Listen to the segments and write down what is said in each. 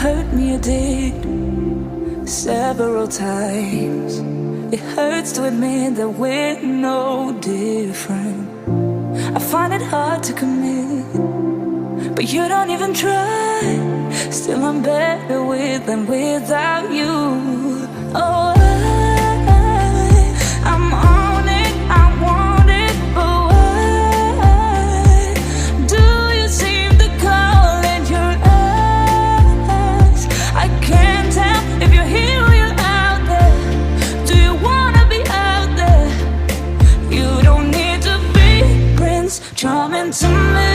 hurt me, you did, several times. It hurts to admit that we're no different. I find it hard to commit, but you don't even try. Still I'm better with than without you. Oh, I'm on it, I want it, but why do you seem to call in your eyes? I can't tell if you're here or you're out there. Do you wanna be out there? You don't need to be Prince Charming to me.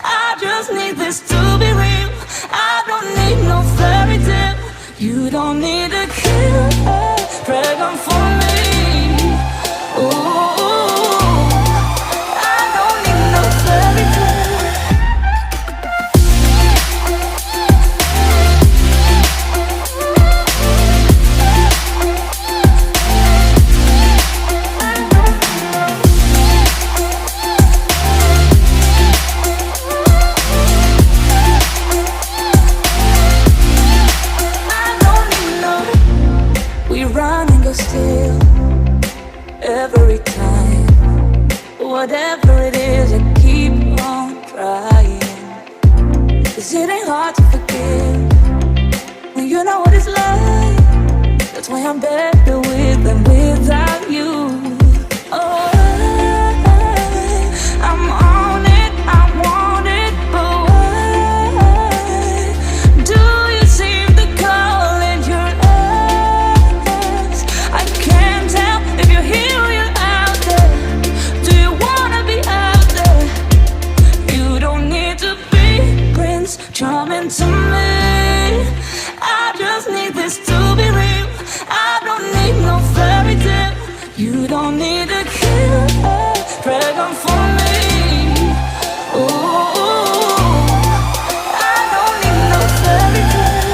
I just need this to be real. I don't need no fairy tale. You don't need to kill a dragon for me. Ooh, I don't need no fairy tale. Still, every time, whatever it is, I keep on trying. 'Cause it ain't hard to forgive when you know what it's like. That's why I'm better with than without you. Oh, I'm on it, I want it, but why do you seem to call in your eyes? I can't tell if you're here or you're out there. Do you wanna be out there? You don't need to be Prince Charming to me. I just need this to be real. I don't need no fairy tale. You don't need to kill a dragon for me. Ooh, I don't need no fairy tale.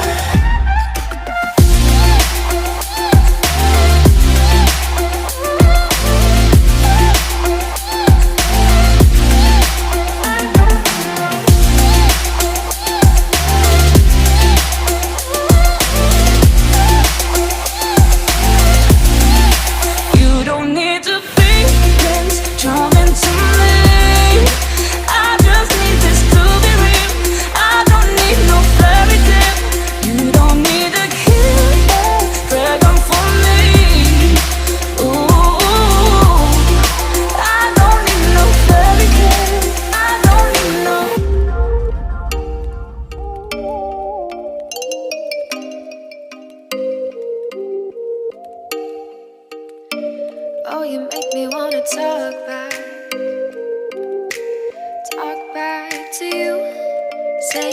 You don't need to be Prince Charming to me. I just need this to be real. I don't need no fairy tale. You don't need to kill a dragon for me. Ooh, I don't need no fairy tale. I don't need no. Oh, you make me wanna talk back to you. Say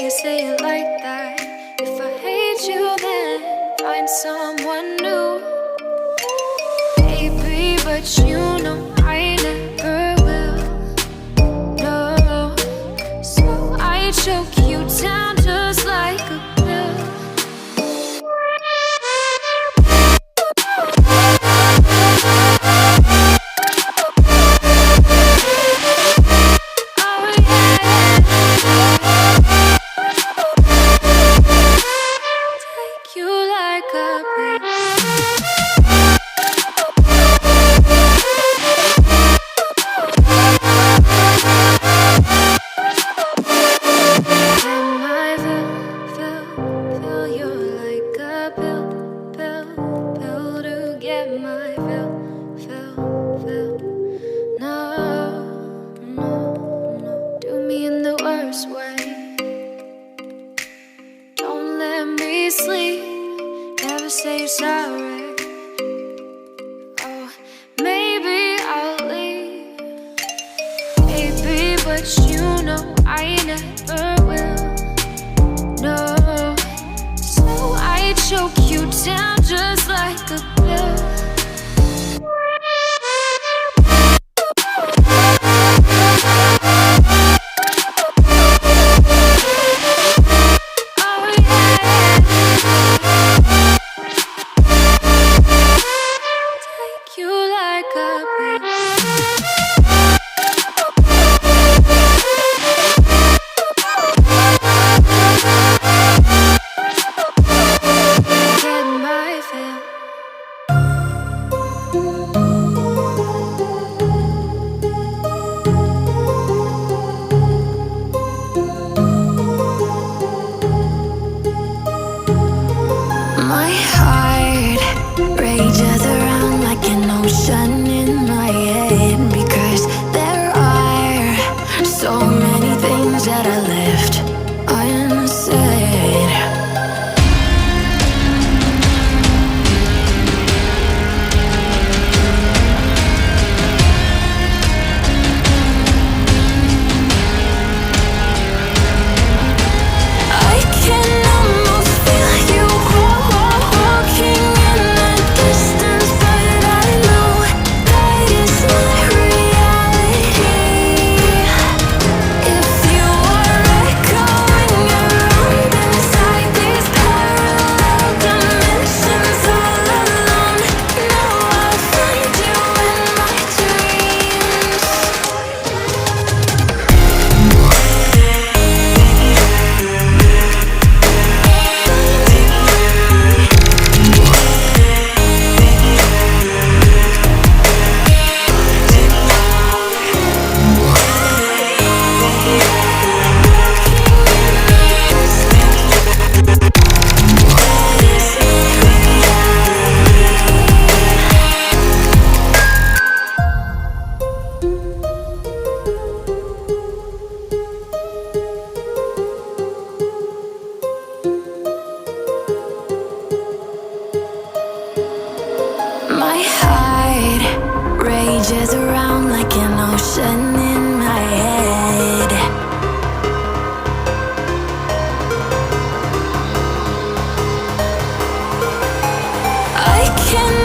it like that. If I hate you, then find someone new. Baby, but you know I never will. No, so I choke you down just like a pill. Take you like a pill. Fill you like a pill to get my fill. No, do me in the worst way. Don't let me sleep, never say you're sorry. Oh, maybe I'll leave, baby, but you know I never will. No, so I choke you down just like a pill. Oh yeah, take you like a pill. My heart rages around like an ocean in my head. I can